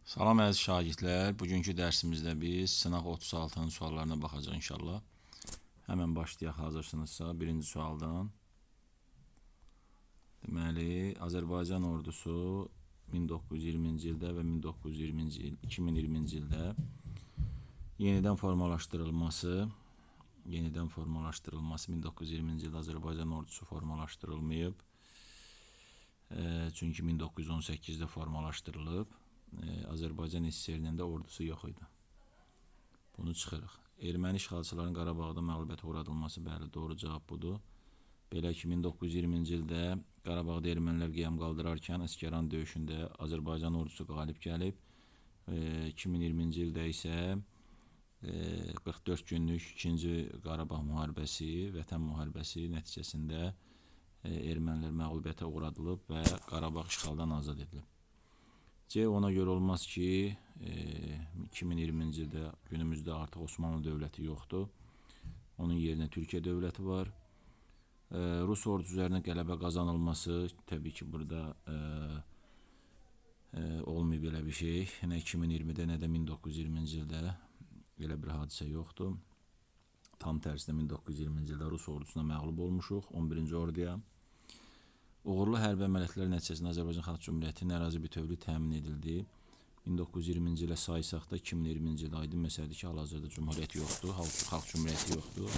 Salam əziz şagirdlər. Bugünkü dərsimizdə biz sınaq 36-nın suallarına baxacağıq inşallah. Həmən başlayaq hazırsınızsa birinci sualdan. Deməli, Azərbaycan ordusu 1920-ci ildə və 2020-ci ildə yenidən formalaşdırılması 1920-ci ildə Azərbaycan ordusu formalaşdırılmayıb. Çünki 1918-də formalaşdırılıb. Azərbaycan SSR-nin də ordusu yox idi. Bunu çıxırıq. Erməni işğalçıların Qarabağda məğlubiyyətə uğradılması, bəli, doğru cavab budur. Belə ki, 1920-ci ildə Qarabağda ermənilər qiyam qaldırarkən Əsgəran döyüşündə Azərbaycan ordusu qalib gəlib. 2020-ci ildə isə 44 günlük 2-ci Qarabağ müharibəsi, Vətən müharibəsi nəticəsində ermənilər məğlubiyyətə uğradılıb və Qarabağ işğaldan azad edilib. C. Ona görə olmaz ki, 2020-ci ildə günümüzdə artıq Osmanlı dövləti yoxdur. Onun yerinə Türkiyə dövləti var. Rus ordusu üzərinə qələbə qazanılması, təbii ki, burada olmayıb belə bir şey. Nə 2020-də, nə də 1920-ci ildə belə bir hadisə yoxdur. Tam tərsinə 1920-ci ildə Rus ordusuna məğlub olmuşuq, 11-ci orduya. Uğurlu hərbi əməliyyatlar nəticəsində Azərbaycan Xalq Cümhuriyyətinin ərazi bütövlüyü təmin edildi. 1920-ci ilə saysaqda 2020-ci ildə aydın məsələdir ki, hal-hazırda Cümhuriyyət yoxdur, Xalq Cümhuriyyəti yoxdur.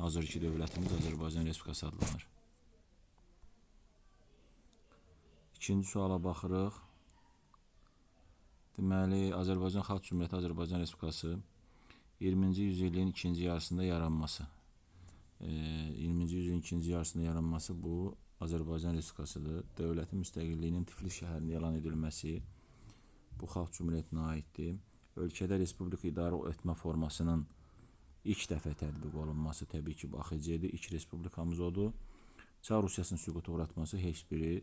Hazırki dövlətimiz Azərbaycan Respublikası adlanır. İkinci suala baxırıq. Deməli, Azərbaycan Xalq Cümhuriyyəti Azərbaycan Respublikası 20-ci yüzilliyin ikinci yarısında yaranması. 20-ci yüzilliyin ikinci yarısında yaranması bu Azərbaycan Respublikasıdır. Dövlətin müstəqilliyinin Tiflis şəhərində elan edilməsi bu Xalq Cümhuriyyətinə aiddir. Ölkədə Respublika idarə etmə formasının ilk dəfə tətbiq olunması təbii ki, bu AXC-dir. İlk Respublikamız odur. Çar Rusiyasının süquta uğratması heç bir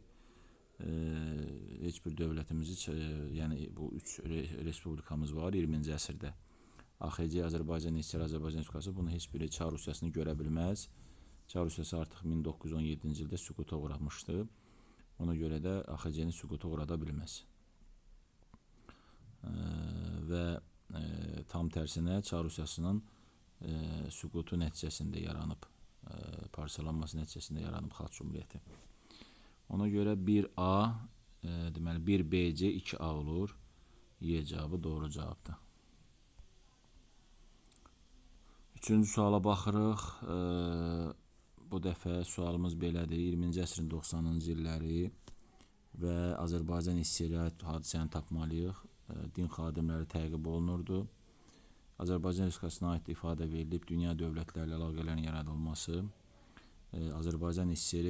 dövlətimizi, yəni bu 3 Respublikamız var 20-ci əsrdə. AXC, Azərbaycan SSR, Azərbaycan Respublikası bunu heç biri Çar Rusiyasını görə bilməz. Çar Rusiyası artıq 1917-ci ildə süquta uğramışdı. Ona görə də AXC-ni süquta uğrada bilməz. Və tam tərsinə Çar Rusiyasının süqutu nəticəsində yaranıb, parçalanması nəticəsində yaranıb Xalq Cümhuriyyəti. Ona görə 1A, deməli 1BC 2A olur. Y cavabı doğru cavabdır. Üçüncü suala baxırıq. Bu dəfə sualımız belədir. 20-ci əsrin 90-cı illəri və Azərbaycan SSR-ə aid hadisəni tapmalıyıq. Din xadimləri təqib olunurdu. Azərbaycan Respublikasına aid ifadə verilib dünya dövlətlərlə əlaqələrin yaradılması. Azərbaycan SSR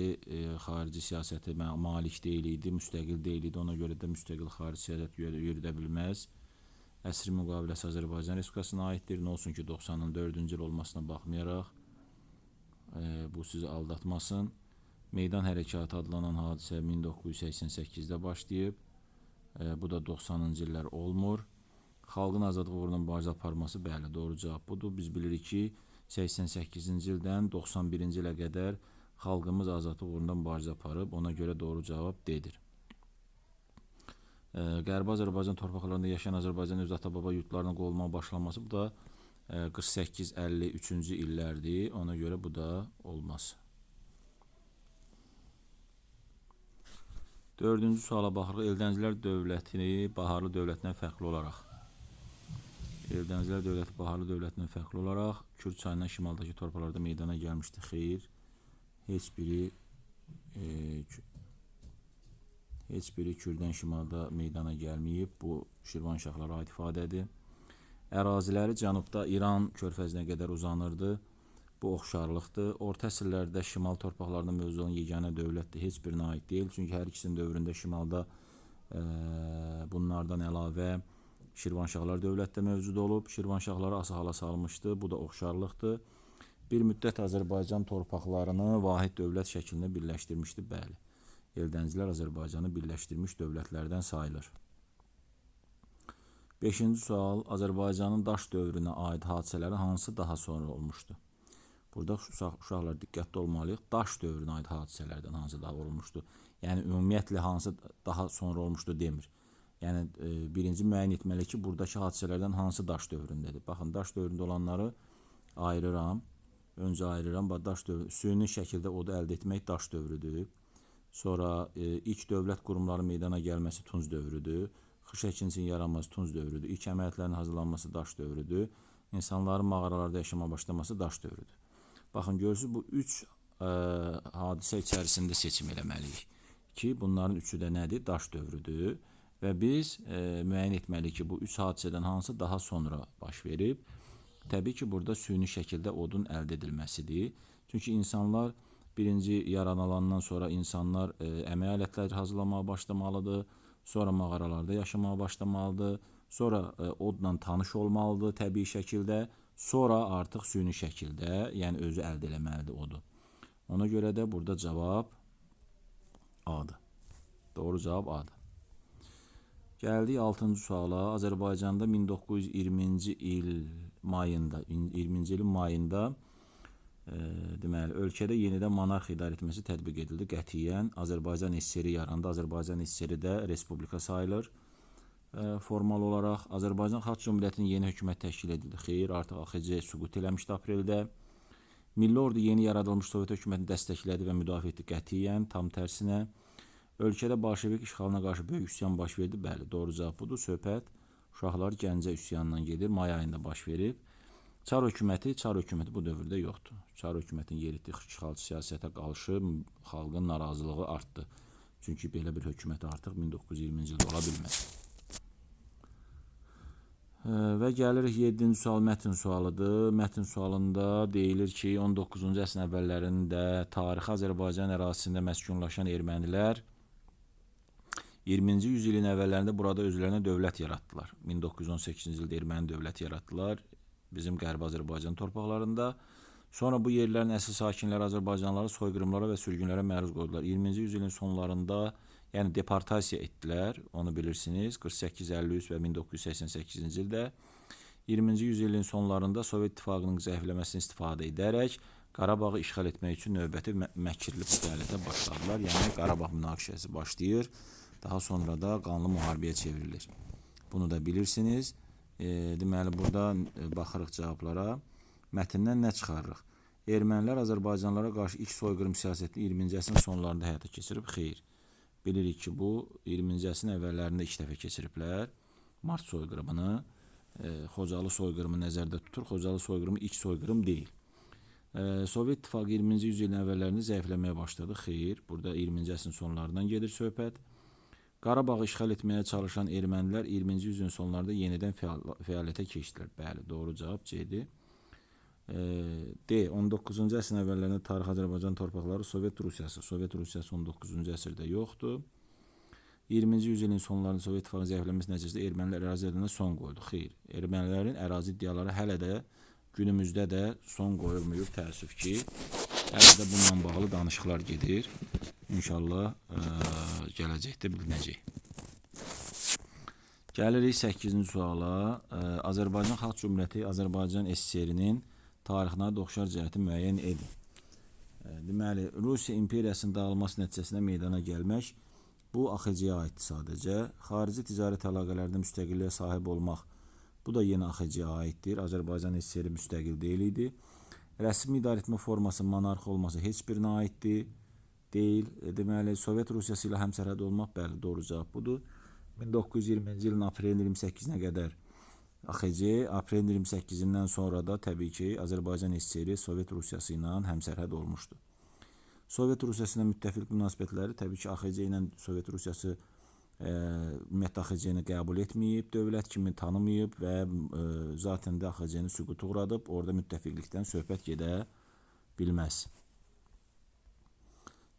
xarici siyasəti malik deyil idi, müstəqil deyil idi. Ona görə də müstəqil xarici siyasət yürüdə bilməz. Əsr müqaviləsi Azərbaycan Respublikasına aiddir. Nə olsun ki, 94-cü il olmasına baxmayaraq, bu sizi aldatmasın. Meydan hərəkatı adlanan hadisə 1988-də başlayıb. Bu da 90-cı illər olmur. Xalqın azadlıq uğruna mübarizə aparması, bəli, doğru cavab budur. Biz bilirik ki, 88-ci ildən 91-ci ilə qədər xalqımız azadlıq uğrunda mübarizə aparıb. Ona görə doğru cavab D-dir. Qərbi Azərbaycan torpaqlarında yaşayan Azərbaycan öz ata-baba yurtlarına qovulmağa başlanması, bu da 48-53-cü illərdir. Ona görə bu da olmaz. Dördüncü suala baxırıq. Eldənizlər dövlətini Baharlı dövlətindən fərqli olaraq. Eldənizlər dövləti Baharlı dövlətindən fərqli olaraq Kürd çayından şimaldakı torpaqlarda meydana gəlmişdi. Xeyr, heç biri Kürdən şimalda meydana gəlməyib. Bu Şirvanşahlara aid ifadədir. Əraziləri cənubda İran körfəzinə qədər uzanırdı. Bu oxşarlıqdır. Orta əsrlərdə şimal torpaqlarında mövcud olan yeganə dövlətdir. Heç birinə aid deyil. Çünki hər ikisinin dövründə şimalda bunlardan əlavə Şirvanşahlar dövlətdə mövcud olub. Şirvanşahları asılı hala salmışdı. Bu da oxşarlıqdır. Bir müddət Azərbaycan torpaqlarını vahid dövlət şəklində birləşdirmişdi. Bəli, Eldənizlər Azərbaycanı birləşdirmiş dövlətlərdən sayılır. 5-ci sual. Azərbaycanın daş dövrünə aid hadisələrin hansı daha sonra olmuşdu? Burada uşaqlar diqqətli olmalıyıq. Daş dövrünə aid hadisələrdən hansı daha olmuşdu? Yəni, ümumiyyətlə hansı daha sonra olmuşdu demir. Yəni birinci müəyyən etməli ki, buradakı hadisələrdən hansı daş dövründədir. Baxın, daş dövründə olanları ayırıram. Öncə ayırıram. Daş dövrü, süni şəkildə odu əldə etmək daş dövrüdür. Sonra ilk dövlət qurumları meydana gəlməsi Tunc dövrüdür. Xış əkinçinin yaranması Tunc dövrüdür. İlk əməliyyatların hazırlanması daş dövrüdür. İnsanların mağaralarda yaşamaya başlaması daş dövrüdür. Baxın, görürsünüz, bu üç hadisə içərisində seçim eləməliyik ki, bunların üçü də nədir? Daş dövrüdür. Və biz müəyyən etməliyik ki, bu üç hadisədən hansı daha sonra baş verib? Təbii ki, burada süni şəkildə odun əldə edilməsidir. Çünki insanlar birinci yaradılandan sonra insanlar əmək alətləri hazırlamaya başlamalıdır. Sonra mağaralarda yaşamaya başlamalıdır. Sonra odla tanış olmalıdır təbii şəkildə. Sonra artıq süni şəkildə, yəni özü əldə eləməlidir odu. Ona görə də burada cavab A-dır. Doğru cavab A-dır. Gəldik 6-cı suala. Azərbaycanda 1920-ci il mayında, 20-ci ilin mayında deməli, ölkədə yenidən monarx idarə etməsi tətbiq edildi. Qətiyyən Azərbaycan SSR yarandı. Azərbaycan SSR də respublika sayılır. Formal olaraq Azərbaycan Xalq Cümhuriyyətinin yeni hökumət təşkil edildi. Xeyr, artıq AXC süqut eləmişdi apreldə. Milli ordu yeni yaradılmış Sovet hökumətini dəstəklədi və müdafiə etdi. Qətiyyən, tam tərsinə. Ölkədə bolşevik işğalına qarşı böyük üsyan baş verdi. Bəli, doğru cavab budur. Söhbət uşaqlar Gəncə üsyanından gedir. May ayında baş verib. Çar hökuməti bu dövrdə yoxdur. Çar hökumətinin yeritdiyi işğalçı siyasətə qarşı xalqın narazılığı artdı. Çünki belə bir hökumət artıq 1920-ci ildə ola bilməz. Və gəlirik 7-ci sual mətn sualıdır. Mətn sualında deyilir ki, 19-cu əsrin əvvəllərində tarixi Azərbaycan ərazisində məskunlaşan ermənilər 20-ci yüzilin əvvəllərində burada özlərinə dövlət yaratdılar. 1918-ci ildə erməni dövləti yaratdılar bizim Qərbi Azərbaycan torpaqlarında. Sonra bu yerlərin əsl sakinləri Azərbaycanlıları soyqırımlara və sürgünlərə məruz qoydular. 20-ci yüzilin sonlarında yəni deportasiya etdilər, onu bilirsiniz. 48-53 və 1988-ci ildə 20-ci yüzilin sonlarında Sovet İttifaqının zəifləməsini istifadə edərək Qarabağı işğal etmək üçün növbəti məkirli fəaliyyətə başladılar. Yəni Qarabağ münaqişəsi başlayır, daha sonra da qanlı müharibəyə çevrilir. Bunu da bilirsiniz. Deməli, burada baxırıq cavablara. Mətndən nə çıxarırıq? Ermənilər Azərbaycanlılara qarşı ilk soyqırım siyasətini 20-ci əsrin sonlarında həyata keçirib. Xeyr. Bilirik ki, bu 20-ci əsrin əvvəllərində ilk dəfə keçiriblər. Mart soyqırımını, Xocalı soyqırımı nəzərdə tutur. Xocalı soyqırımı ilk soyqırım deyil. Sovet İttifaqı 20-ci yüzilin əvvəllərində zəifləməyə başladı. Xeyr. Burada 20-ci əsrin sonlarından gedir söhbət. Qarabağı işğal etməyə çalışan ermənilər 20-ci yüzilin sonlarında yenidən fəaliyyətə keçdilər. Bəli, doğru cavab C-dir. D. 19-cu əsrin əvvəllərində tarix Azərbaycan torpaqları Sovet Rusiyası. Sovet Rusiyası 19-cu əsrdə yoxdur. 20-ci yüzilin sonlarında Sovet İttifaqının zəifləməsi nəticəsində ermənilər ərazi iddialarına son qoydu. Xeyr. Ermənilərin ərazi iddiaları hələ də günümüzdə də son qoyulmuyub, təəssüf ki. Hələ də bununla bağlı danışıqlar gedir. İnşallah gələcəkdə bilinəcək. Gəlirik 8-ci suala. Azərbaycan Xalq Cümhuriyyəti Azərbaycan SSR-nin tarixinə oxşar cəhəti müəyyən edin. Deməli, Rusiya imperiyasının dağılması nəticəsində meydana gəlmək bu AXC-yə aiddir sadəcə. Xarici ticarət əlaqələrində müstəqilliyə sahib olmaq bu da yenə AXC-yə aiddir. Azərbaycan SSR müstəqil deyil idi. Rəsmi idarəetmə forması monarx olması heç birinə aiddir. Deyil. Deməli, Sovet Rusiyası ilə həmsərhəd olmaq, bəli, doğru cavab budur. 1920-ci ilin aprelin 28-nə qədər AXC, aprelin 28-dən sonra da təbii ki, Azərbaycan SSR Sovet Rusiyası ilə həmsərhəd olmuşdu. Sovet Rusiyası ilə müttəfiq münasibətləri təbii ki, AXC ilə Sovet Rusiyası ümumiyyətlə AXC-ni qəbul etməyib, dövlət kimi tanımayıb və zaten də AXC-ni süquta uğradıb, orada müttəfiqlikdən söhbət gedə bilməz.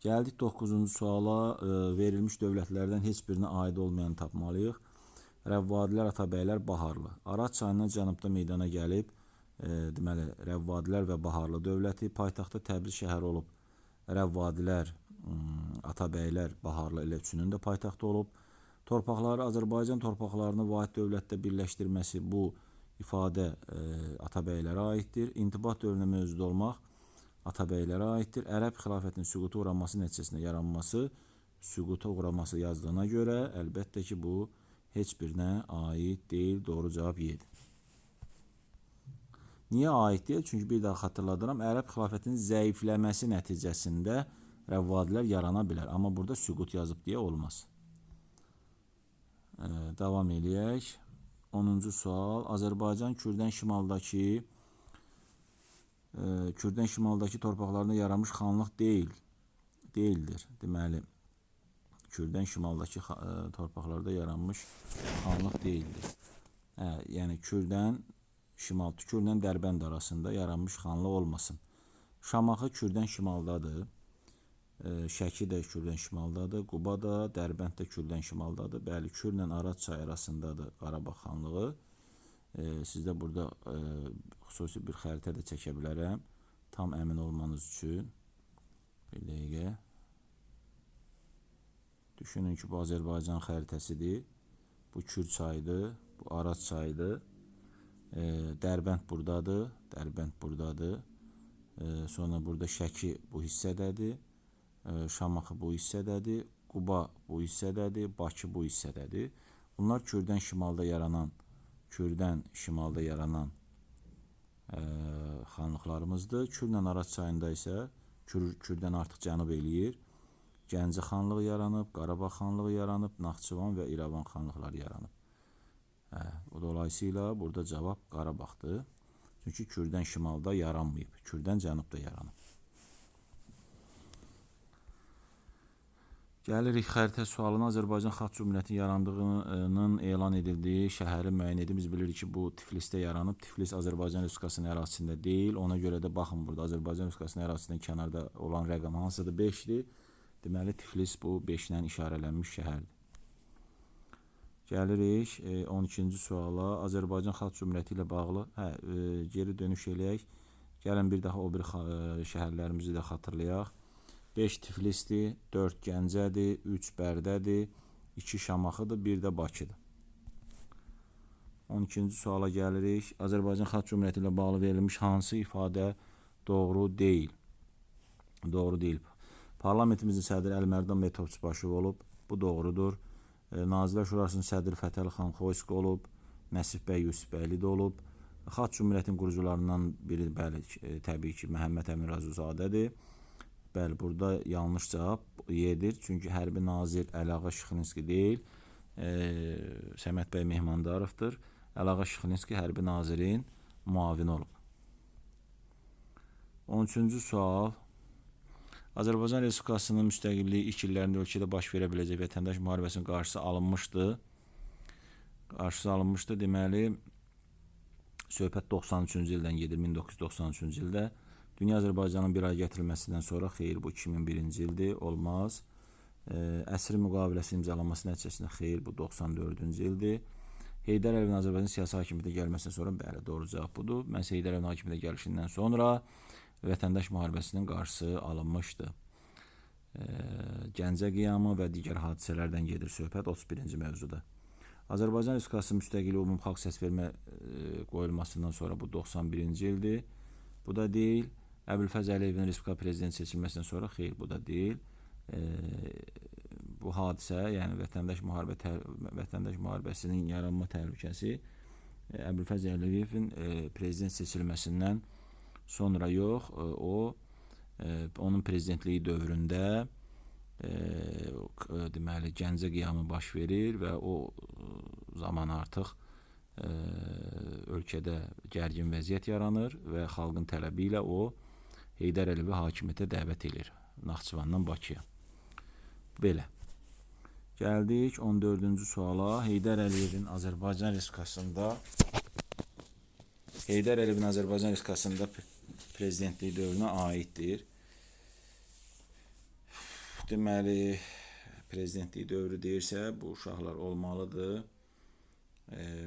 Gəldik 9-cu suala. Verilmiş dövlətlərdən heç birinə aid olmayan tapmalıyıq. Rəvvadilər, Atabəylər, Baharlı. Araz çayından cənubda meydana gəlib, deməli, Rəvvadilər və Baharlı dövləti, paytaxtda Təbriz şəhəri olub. Rəvvadilər, Atabəylər, Baharlı elə üçünün də paytaxtı olub. Torpaqları Azərbaycan torpaqlarını vahid dövlətdə birləşdirməsi bu ifadə Atabəylərə aiddir. İntibat dövrünə mövcud olmaq Atabəylərə aiddir. Ərəb xilafətinin süquta uğraması nəticəsində yaranması, süquta uğraması yazdığına görə əlbəttə ki, bu heç birinə aid deyil. Doğru cavab Y-dir. Niyə aid deyil? Çünki bir daha xatırladıram, ərəb xilafətinin zəifləməsi nəticəsində rəvvadilər yarana bilər. Amma burada süqut yazıb deyə olmaz. Davam eləyək. 10-cu sual. Azərbaycan Kürdən şimaldakı torpaqlarında yaranmış xanlıq deyildir. Deməli, Kürdən şimaldakı torpaqlarda yaranmış xanlıq deyildir. Yəni Kürdən Dərbənd arasında yaranmış xanlıq olmasın. Şamaxı Kürdən şimaldadır. Şəki də Kürdən şimaldadır. Quba da, Dərbənd də Kürdən şimaldadır. Bəli, Kürlə Araz çayı arasındadır Qarabağ xanlığı. Sizdə burada xüsusi bir xəritə də çəkə bilərəm. Tam əmin olmanız üçün. Bir dəqiqə. Düşünün ki, bu Azərbaycan xəritəsidir. Bu Kür çayıdır. Bu Araz çayıdır. Dərbənd buradadır. Sonra burada Şəki bu hissədədir. Şamaxı bu hissədədir. Quba bu hissədədir. Bakı bu hissədədir. Bunlar Kürdən şimalda yaranan xanlıqlarımızdır. Kürlə Araz çayında isə Kürdən artıq cənub eləyir. Gəncə xanlığı yaranıb, Qarabağ xanlığı yaranıb, Naxçıvan və İrəvan xanlıqları yaranıb. Dolayısıyla burada cavab Qarabağdır. Çünki Kürdən şimalda yaranmayıb. Kürdən cənubda yaranıb. Gəlirik xəritə sualına. Azərbaycan Xalq Cümhuriyyətinin yarandığının elan edildiyi şəhəri müəyyən edin. Biz bilirik ki, bu Tiflisdə yaranıb. Tiflis Azərbaycan Respublikasının ərazisində deyil. Ona görə də baxın, burada Azərbaycan Respublikasının ərazisindən kənarda olan rəqəm hansıdır? 5-dir. Deməli, Tiflis bu 5-lə işarələnmiş şəhərdir. Gəlirik 12-ci suala. Azərbaycan Xalq Cümhuriyyəti ilə bağlı geri dönüş eləyək. Gəlin bir daha o bir şəhərlərimizi də xatırlayaq. 5 Tiflisdir, 4 Gəncədir, 3 Bərdədir, 2 Şamaxıdır, 1 də Bakıdır. 12-ci suala gəlirik. Azərbaycan Xalq Cümhuriyyəti ilə bağlı verilmiş hansı ifadə doğru deyil? Doğru deyil. Parlamentimizin sədri Əlimərdan bəy Topçubaşov olub. Bu doğrudur. Nazirlər Şurasının sədri Fətəli xan Xoyski olub. Nəsib bəy Yusifbəyli də olub. Xalq Cümhuriyyətinin qurucularından biri, bəli, təbii ki, Məhəmməd Əmin Razuzadədir. Bəli, burada yanlış cavab Y-dir. Çünki hərbi nazir Əliağa Şıxlinski deyil, Səməd bəy Mehmandarovdur. Əliağa Şıxlinski hərbi nazirin müavini olub. 13-cü sual. Azərbaycan Respublikasının müstəqilliyi ilk illərində ölkədə baş verə biləcək vətəndaş müharibəsinin qarşısı alınmışdı. Deməli, söhbət 93-cü ildən gedir, 1993-cü ildə. Dünya Azərbaycanın bir ay gətirilməsindən sonra, xeyr, bu 2001-ci ildir, olmaz. Əsri müqaviləsi imzalanması nəticəsində, xeyr, bu 94-cü ildir. Heydər Əliyevin Azərbaycan siyasi hakimiyyətə gəlməsindən sonra, bəli, doğru cavab budur. Məhz Heydər Əliyevin hakimiyyətə gəlişindən sonra vətəndaş müharibəsinin qarşısı alınmışdı. Gəncə qiyamı və digər hadisələrdən gedir söhbət 31-ci mövzuda. Azərbaycan Respublikasının müstəqilliyi ümumi xalq səsvermə qoyulmasından sonra, bu 91-ci ildir. Bu da deyil. Əbülfəz Əliyevin Respublika prezidenti seçilməsindən sonra, xeyr, bu da deyil. Bu hadisə, yəni vətəndaş müharibəsinin yaranma təhlükəsi Əbülfəz Əliyevin prezident seçilməsindən sonra yox, onun prezidentliyi dövründə deməli Gəncə qiyamı baş verir və o zaman artıq ölkədə gərgin vəziyyət yaranır və xalqın tələbi ilə o Heydər Əliyevi hakimiyyətə dəvət edir Naxçıvandan Bakıya. Belə. Gəldik 14-cü suala. Heydər Əliyevin Azərbaycan Respublikasında prezidentliyi dövrünə aiddir. Deməli, prezidentliyi dövrü deyirsə, bu uşaqlar olmalıdır.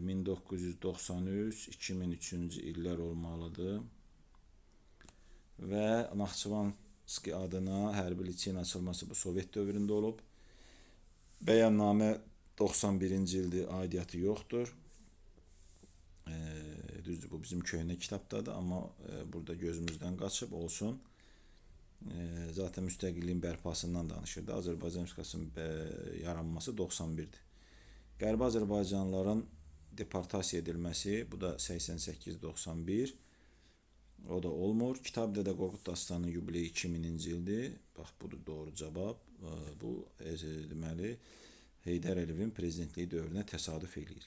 1993-2003-cü illər olmalıdır. Və Naxçıvanski adına hərbi liseyin açılması bu Sovet dövründə olub. Bəyannamə 91-ci ildir, aidiyyatı yoxdur. Düzdür, bu bizim köhnə kitabdadır, amma burada gözümüzdən qaçıb olsun. Zaten müstəqilliyin bərpasından danışırdı. Azərbaycan Respublikasının yaranması 91-dir. Qərbi Azərbaycanlıların deportasiya edilməsi, bu da 88-91. O da olmur. Kitab Dədə Qorqud dastanının yubileyi 2000-ci ildir. Bax, budur doğru cavab. Bu deməli Heydər Əliyevin prezidentliyi dövrünə təsadüf eləyir.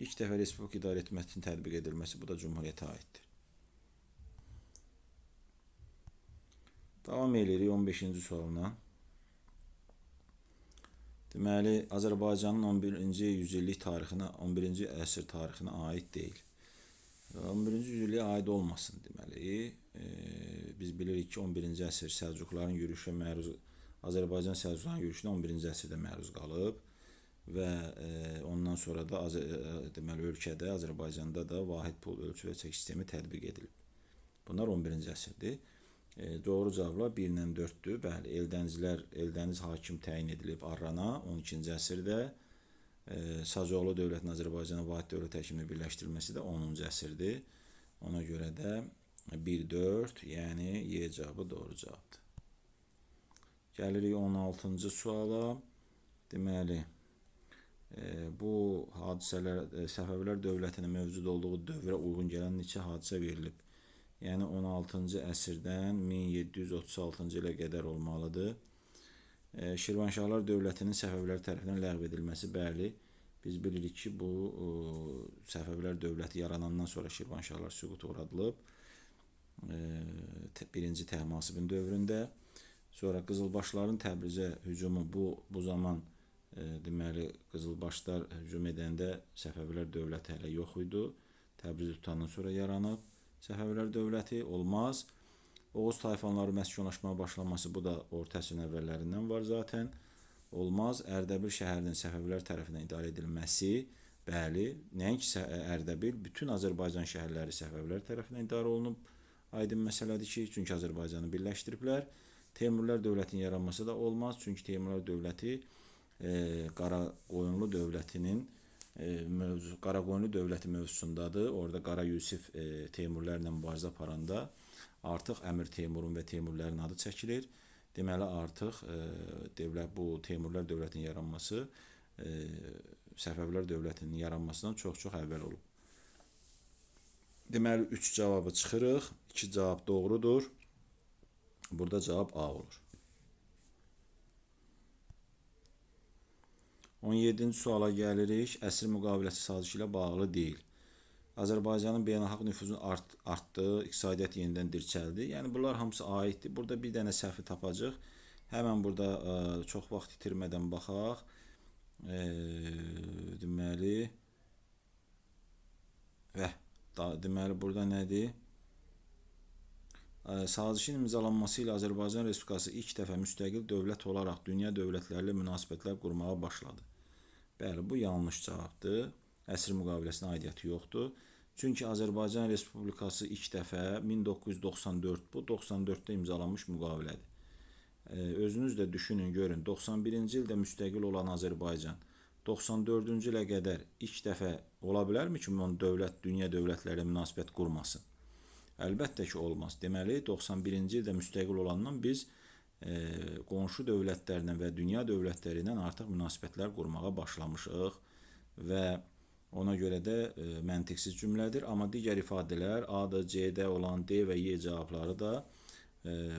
İlk dəfə Respublika idarə etməsinin tətbiq edilməsi, bu da Cumhuriyyətə aiddir. Davam edirik 15-ci sualına. Deməli, Azərbaycanın 11-ci yüzillik tarixinə, 11-ci əsr tarixinə aid deyil. 11-ci yüzilliyə aid olmasın deməli. Biz bilirik ki, 11-ci əsr Səlcuqların yürüşə məruz, Azərbaycan Səlcuqların yürüşünə 11-ci əsrdə məruz qalıb və ondan sonra da deməli ölkədə, Azərbaycanda da vahid pul ölçü və çəki sistemi tətbiq edilib. Bunlar 11-ci əsrdir. Doğru cavablar 1 ilə 4-dür. Bəli, Eldəniz hakim təyin edilib Arrana 12-ci əsrdə. Sacıoğlu dövlətinin Azərbaycana vahid dövlət həkimini birləşdirilməsi də 10-cu əsrdir. Ona görə də 1-4, yəni Y cavabı doğru cavabdır. Gəlirik 16-cı suala. Deməli, bu hadisələr Səfəvilər dövlətinin mövcud olduğu dövrə uyğun gələn neçə hadisə verilib? Yəni 16-cı əsrdən 1736-cı ilə qədər olmalıdır. Şirvanşahlar dövlətinin Səfəvilər tərəfindən ləğv edilməsi, bəli, biz bilirik ki, bu Səfəvilər dövləti yaranandan sonra Şirvanşahlar süquta uğradılıb. Birinci Təhmasibin dövründə. Sonra Qızılbaşların Təbrizə hücumu, bu zaman deməli Qızılbaşlar hücum edəndə Səfəvilər dövləti hələ yox idi. Təbrizi tutandan sonra yaranıb Səfəvilər dövləti, olmaz. Oğuz tayfanları məskunlaşmaya başlaması, bu da orta əsrin əvvəllərindən var zaten. Olmaz. Ərdəbil şəhərinin Səfəvilər tərəfindən idarə edilməsi, bəli, nəinki Ərdəbil, bütün Azərbaycan şəhərləri Səfəvilər tərəfindən idarə olunub. Aydın məsələdir ki, çünki Azərbaycanı birləşdiriblər. Teymurlər dövlətinin yaranması da olmaz, çünki Teymurlər dövləti Qaraqoyunlu dövlətinin Qaraqoyunlu dövləti mövzusundadır. Orada Qara Yusif Teymurlərlə mübarizə aparanda artıq Əmir Teymurun və Teymurlərin adı çəkilir. Deməli, artıq bu Teymurlər dövlətinin yaranması Səfəvilər dövlətinin yaranmasından çox-çox əvvəl olub. Deməli, 3 cavabı çıxırıq. 2 cavab doğrudur. Burada cavab A olur. 17-ci suala gəlirik. Əsr müqaviləsi sazişi ilə bağlı deyil. Azərbaycanın beynəlxalq nüfuzun artdığı, iqtisadiyyat yenidən dirçəldi. Yəni, bunlar hamısı aiddir. Burada bir dənə səhvi tapacaq. Həmən burada çox vaxt itirmədən baxaq. Deməli, burada nədir? Sazişin imzalanması ilə Azərbaycan Respublikası ilk dəfə müstəqil dövlət olaraq dünya dövlətləri ilə münasibətlər qurmağa başladı. Bəli, bu yanlış cavabdır. Əsr müqaviləsinə aidiyyəti yoxdur. Çünki Azərbaycan Respublikası ilk dəfə 1994, bu 94-də imzalanmış müqavilədir. Özünüz də düşünün, görün, 91-ci ildə müstəqil olan Azərbaycan 94-cü ilə qədər ilk dəfə ola bilərmi ki, dünya dövlətləri ilə münasibət qurmasın? Əlbəttə ki, olmaz. Deməli, 91-ci ildə müstəqil olandan biz qonşu dövlətlərlə və dünya dövlətləri ilə artıq münasibətlər qurmağa başlamışıq və ona görə də məntiqsiz cümlədir. Amma digər ifadələr A-da, C-də olan D və Y cavabları da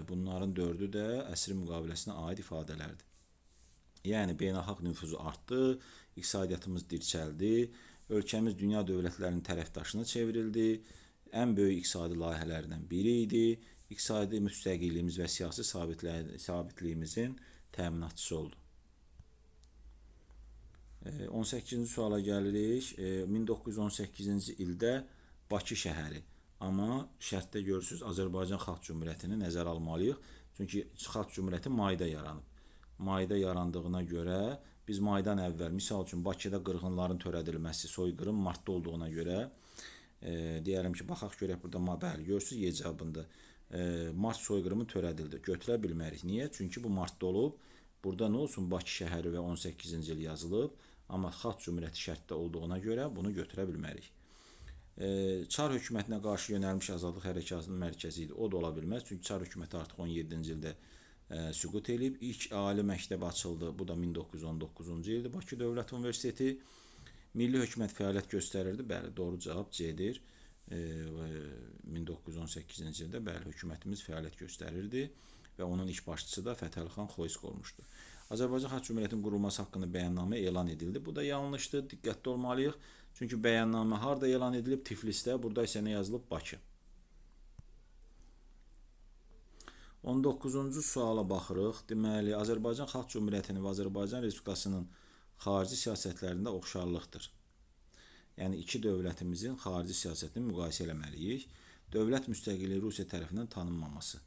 bunların 4-ü də əsr müqaviləsinə aid ifadələrdir. Yəni, beynəlxalq nüfuzu artdı, iqtisadiyyatımız dirçəldi, ölkəmiz dünya dövlətlərinin tərəfdaşına çevrildi, ən böyük iqtisadi layihələrdən biri idi, iqtisadi müstəqilliyimiz və siyasi sabitliyimizin təminatçısı oldu. 18-ci suala gəlirik. 1918-ci ildə Bakı şəhəri, amma şərtdə görürsünüz, Azərbaycan Xalq Cümhuriyyətini nəzərə almalıyıq. Çünki Xalq Cümhuriyyəti mayda yaranıb. Mayda yarandığına görə biz maydan əvvəl, misal üçün Bakıda qırğınların törədilməsi, soyqırım martda olduğuna görə deyərəm ki, baxaq görək burada, bəli, görürsünüz Y cavabında mart soyqırımı törədildi. Götürə bilmərik. Niyə? Çünki bu martda olub. Burada nə olsun? Bakı şəhəri və 18-ci il yazılıb. Amma Xalq Cümhuriyyəti şərtdə olduğuna görə bunu götürə bilmərik. Çar hökumətinə qarşı yönəlmiş azadlıq hərəkatının mərkəzi idi. O da ola bilməz. Çünki Çar hökuməti artıq 17-ci ildə süqut edib. İlk ali məktəb açıldı. Bu da 1919-cu ildir. Bakı Dövlət Universiteti. Milli hökumət fəaliyyət göstərirdi. Bəli, doğru cavab C-dir. 1918-ci ildə bəli, hökumətimiz fəaliyyət göstərirdi və onun iş başçısı da Fətəli xan Xoysk olmuşdu. Azərbaycan Xalq Cümhuriyyətinin qurulması haqqında bəyannamə elan edildi. Bu da yanlışdır, diqqətli olmalıyıq. Çünki bəyannamə harda elan edilib? Tiflisdə, burada isə nə yazılıb? Bakı. 19-cu suala baxırıq. Deməli, Azərbaycan Xalq Cümhuriyyətinin və Azərbaycan Respublikasının xarici siyasətlərində oxşarlıqdır. Yəni, iki dövlətimizin xarici siyasətini müqayisə eləməliyik. Dövlət müstəqilliyi Rusiya tərəfindən tanınmaması.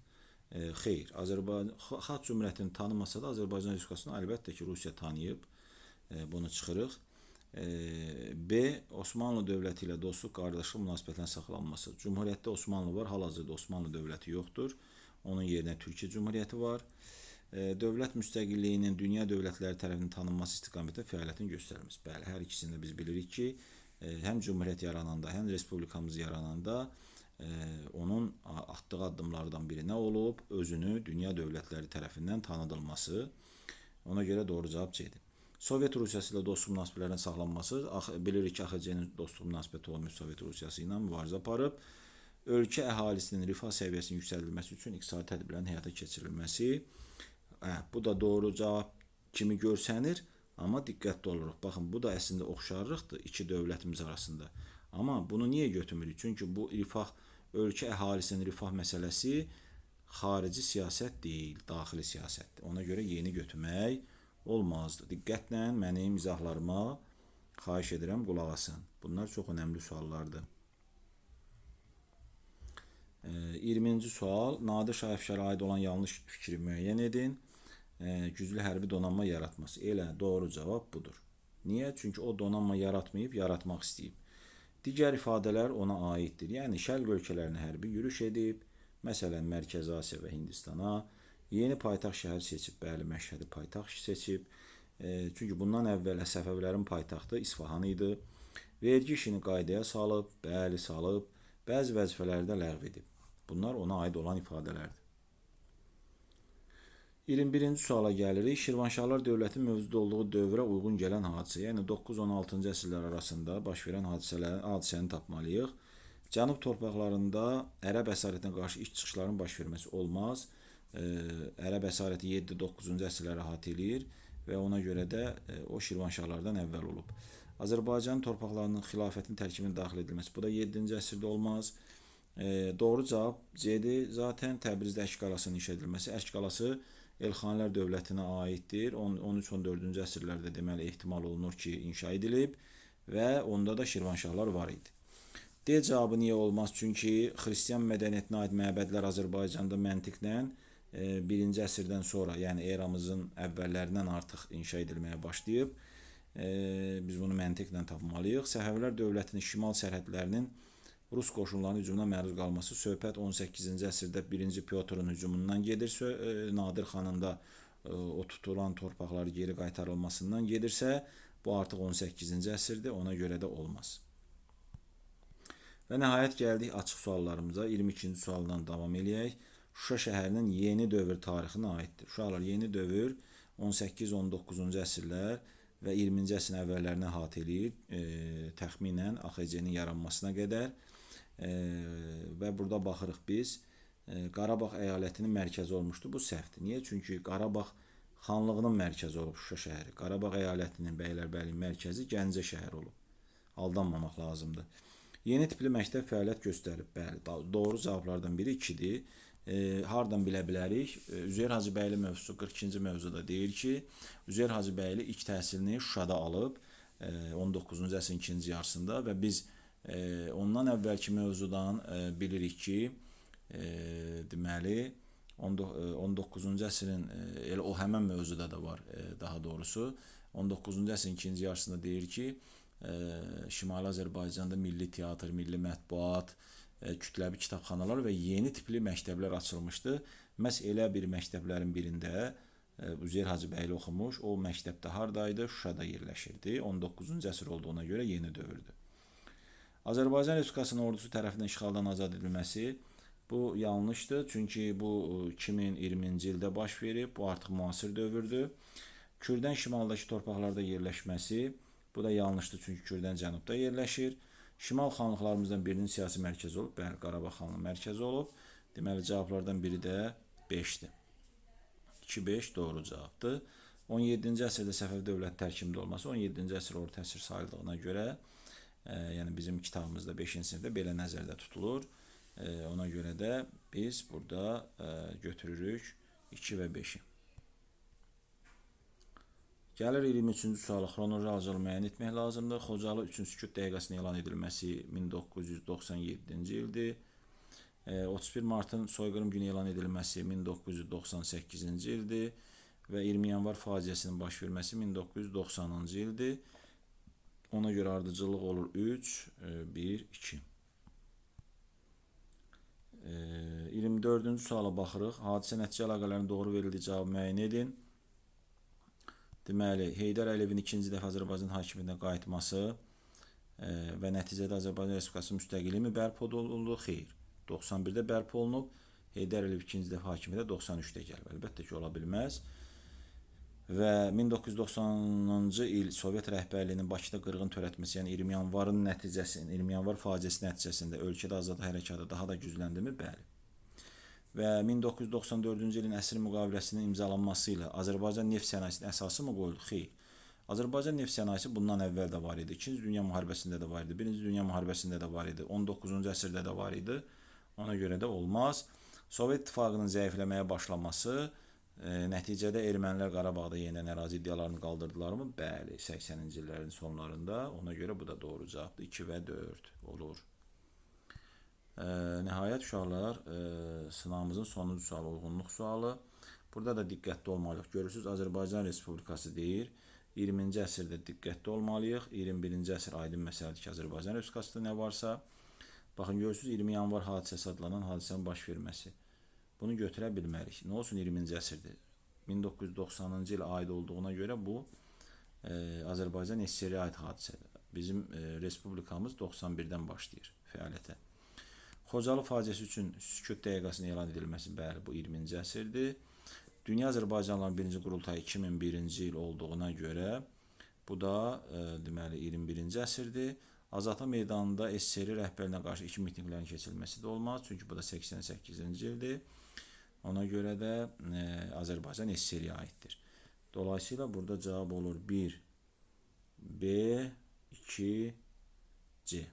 Xeyr, Azərbaycan Xalq Cümhuriyyətini tanımasa da Azərbaycan Respublikasını əlbəttə ki, Rusiya tanıyıb. Bunu çıxırıq. B. Osmanlı dövləti ilə dostluq, qardaşlıq münasibətlərinin saxlanması. Cümhuriyyətdə Osmanlı var, hal-hazırda Osmanlı dövləti yoxdur. Onun yerinə Türkiyə Cümhuriyyəti var. Dövlət müstəqilliyinin dünya dövlətləri tərəfindən tanınması istiqamətində fəaliyyətin göstərilməsi. Bəli, hər ikisində biz bilirik ki, həm Cümhuriyyət yarananda, həm Respublikamız yarananda onun atdığı addımlardan biri nə olub? Özünü dünya dövlətləri tərəfindən tanıdılması. Ona görə doğru cavab C-dir. Sovet Rusiyası ilə dostluq münasibətlərinin saxlanması. Bilirik ki, AXC-nin dostluq münasibəti olmuş Sovet Rusiyası ilə mübarizə aparıb. Ölkə əhalisinin rifah səviyyəsinin yüksəldilməsi üçün iqtisadi tədbirlərin həyata keçirilməsi. Bu da doğru cavab kimi görsənir, amma diqqətli oluruq. Baxın, bu da əslində oxşarlıqdır iki dövlətimiz arasında. Amma bunu niyə götürmürük? Çünki bu ölkə əhalisinin rifah məsələsi xarici siyasət deyil, daxili siyasətdir. Ona görə yeni götürmək olmazdı. Diqqətlə mənim izahlarıma xahiş edirəm, qulaq asın. Bunlar çox önəmli suallardır. 20-ci sual. Nadir Şah Əfşara aid olan yanlış fikri müəyyən edin. Güclü hərbi donanma yaratması. Elə, doğru cavab budur. Niyə? Çünki o donanma yaratmayıb, yaratmaq istəyib. Digər ifadələr ona aiddir. Yəni, şərq ölkələrinə hərbi yürüş edib, məsələn, Mərkəzi Asiya və Hindistana, yeni paytaxt şəhər seçib, bəli, Məşhədi paytaxt seçib. Çünki bundan əvvəl Səfəvilərin paytaxtı İsfahan idi. Vergi işini qaydaya salıb, bəli, salıb, bəzi vəzifələri də ləğv edib. Bunlar ona aid olan ifadələrdir. 21-ci suala gəlirik. Şirvanşahlar dövlətin mövcud olduğu dövrə uyğun gələn hadisə, yəni 9-16-cı əsrlər arasında baş verən hadisəni tapmalıyıq. Cənub torpaqlarında ərəb əsarətinə qarşı iç çıxışların baş verməsi olmaz. Ərəb əsarəti 7-9-cu əsrləri əhatə edir və ona görə də o Şirvanşahlardan əvvəl olub. Azərbaycan torpaqlarının xilafətin tərkibinə daxil edilməsi, bu da 7-ci əsrdə olmaz. Doğru cavab C-dir. Zaten Təbrizdə Əşq qalasının inşa edilməsi. Əşq qalası Elxanilər dövlətinə aiddir. 13-14-cü əsrlərdə deməli ehtimal olunur ki, inşa edilib və onda da Şirvanşahlar var idi. D cavabı niyə olmaz? Çünki xristian mədəniyyətinə aid məbədlər Azərbaycanda məntiqlə 1-ci əsrdən sonra, yəni eramızın əvvəllərindən artıq inşa edilməyə başlayıb. Biz bunu məntiqlə tapmalıyıq. Səfəvilər dövlətinin şimal sərhədlərinin Rus qoşunlarının hücumuna məruz qalması. Söhbət 18-ci əsrdə 1-ci Pyotrun hücumundan gedir. Nadir xanın da o tutulan torpaqları geri qaytarılmasından gedirsə, bu artıq 18-ci əsrdir, ona görə də olmaz. Və nəhayət gəldik açıq suallarımıza. 22-ci sualdan davam eləyək. Şuşa şəhərinin yeni dövr tarixinə aiddir. Uşaqlar, yeni dövr 18-19-cu əsrlər və 20-ci əsrin əvvəllərinə əhatə eləyir, təxminən AXC-nin yaranmasına qədər. Və burada baxırıq biz, Qarabağ əyalətinin mərkəzi olmuşdur. Bu səhvdir. Niyə? Çünki Qarabağ xanlığının mərkəzi olub Şuşa şəhəri. Qarabağ əyalətinin Bəylərbəyinin mərkəzi Gəncə şəhəri olub. Aldanmamaq lazımdır. Yeni tipli məktəb fəaliyyət göstərib. Bəli, doğru cavablardan biri 2-dir. Hardan bilə bilərik? Üzeyir Hacıbəyli mövzusu 42-ci mövzuda deyir ki, Üzeyir Hacıbəyli ilk təhsilini Şuşada alıb 19-cu əsrin ikinci yarısında və biz ondan əvvəlki mövzudan bilirik ki, deməli 19-cu əsrin elə o həmən mövzuda da var, daha doğrusu 19-cu əsrin ikinci yarısında deyir ki, Şimali Azərbaycanda milli teatr, milli mətbuat, kütləvi kitabxanalar və yeni tipli məktəblər açılmışdı. Məhz elə bir məktəblərin birində Üzeyir Hacıbəyli oxumuş. O məktəbdə hardaydı? Şuşada yerləşirdi. 19-cu əsr olduğuna görə yeni dövrdür. Azərbaycan Respublikasının ordusu tərəfindən işğaldan azad edilməsi bu yanlışdır. Çünki bu 2020-ci ildə baş verib. Bu artıq müasir dövrdür. Kürdən şimaldakı torpaqlarda yerləşməsi Bu da yanlışdır, çünki Kürdənin cənubda yerləşir. Şimal xanlıqlarımızdan birinin siyasi mərkəzi olub. Bəli, Qarabağ xanlığı mərkəzi olub. Deməli, cavablardan biri də 5-dir. 2-5 doğru cavabdır. 17-ci əsrdə Səfəvi dövlət tərkibində olması 17-ci əsr orta əsr sayıldığına görə, yəni bizim kitabımızda 5-ci sinifdə belə nəzərdə tutulur. Ona görə də biz burada götürürük 2 və 5-i. Gəlir 23-cü suala, xronoloji ardıcılı müəyyən etmək lazımdır. Xocalı 3-cü sükut dəqiqəsinin elan edilməsi 1997-ci ildir. 31 Martın soyqırım günü elan edilməsi 1998-ci ildir və 20 yanvar faciəsinin baş verməsi 1990-cı ildir. Ona görə ardıcıllıq olur 3, 1, 2. 24-cü suala baxırıq. Hadisə nəticə əlaqələrinin doğru verildiyi cavabı müəyyən edin. Deməli, Heydər Əliyevin ikinci dəfə Azərbaycan hakimiyyətinə qayıtması və nəticədə Azərbaycan Respublikası müstəqilliyi bərpa olundu? Xeyr. 91-də bərpa olunub. Heydər Əliyev ikinci dəfə hakimiyyətə 93-də gəlib. Əlbəttə ki, ola bilməz. Və 1990-cı il Sovet rəhbərliyinin Bakıda qırğın törətməsi, yəni 20 yanvar faciəsi nəticəsində ölkədə azadlıq hərəkatı daha da gücləndimi? Bəli. Və 1994-cü ilin əsr müqaviləsinin imzalanması ilə Azərbaycan neft sənayesinin əsası mı qoyuldu? Xeyr. Azərbaycan neft sənayesi bundan əvvəl də var idi. 2-ci Dünya müharibəsində də var idi. 1-ci Dünya müharibəsində də var idi. 19-cu əsrdə də var idi. Ona görə də olmaz. Sovet İttifaqının zəifləməyə başlaması nəticədə ermənilər Qarabağda yenidən ərazi iddialarını qaldırdılarmı? Bəli, 80-ci illərin sonlarında. Ona görə bu da doğru cavabdır. 2 və 4 olur. Nəhayət uşaqlar, sınavımızın sonuncu sualı uyğunluq sualı. Burada da diqqətli olmalıyıq. Görürsünüz, Azərbaycan Respublikası deyir. 20-ci əsrdə diqqətli olmalıyıq. 21-ci əsr aydın məsələdir ki, Azərbaycan Respublikasında nə varsa. Baxın, görürsünüz, 20 yanvar hadisəsi adlanan hadisənin baş verməsi. Bunu götürə bilmərik. Nə olsun 20-ci əsrdir? 1990-cı ilə aid olduğuna görə bu Azərbaycan SSR-ə aid hadisədir. Bizim Respublikamız 91-dən başlayır fəaliyyətə. Xocalı faciəsi üçün sükut dəqiqəsinin elan edilməsi, bəli, bu 20-ci əsrdir. Dünya Azərbaycanlıların birinci qurultayı 2001-ci il olduğuna görə, bu da deməli 21-ci əsrdir. Azadlıq meydanında SSR rəhbərinə qarşı 2 mitinglərin keçirilməsi də olmaz, çünki bu da 88-ci ildir. Ona görə də Azərbaycan SSR-ə aiddir. Dolayısıyla burada cavab olur 1, B, 2, C.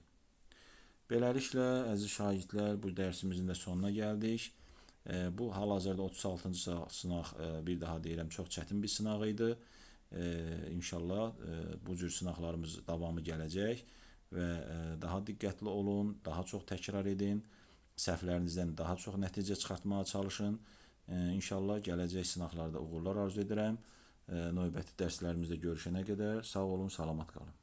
Beləliklə, əziz şagirdlər, bu dərsimizin də sonuna gəldik. Bu hal-hazırda 36-cı sınaq, bir daha deyirəm, çox çətin bir sınaq idi. İnşallah bu cür sınaqlarımız davamı gələcək və daha diqqətli olun, daha çox təkrar edin, səhvlərinizdən daha çox nəticə çıxartmağa çalışın. İnşallah gələcək sınaqlarda uğurlar arzu edirəm. Növbəti dərslərimizdə görüşənə qədər sağ olun, salamat qalın.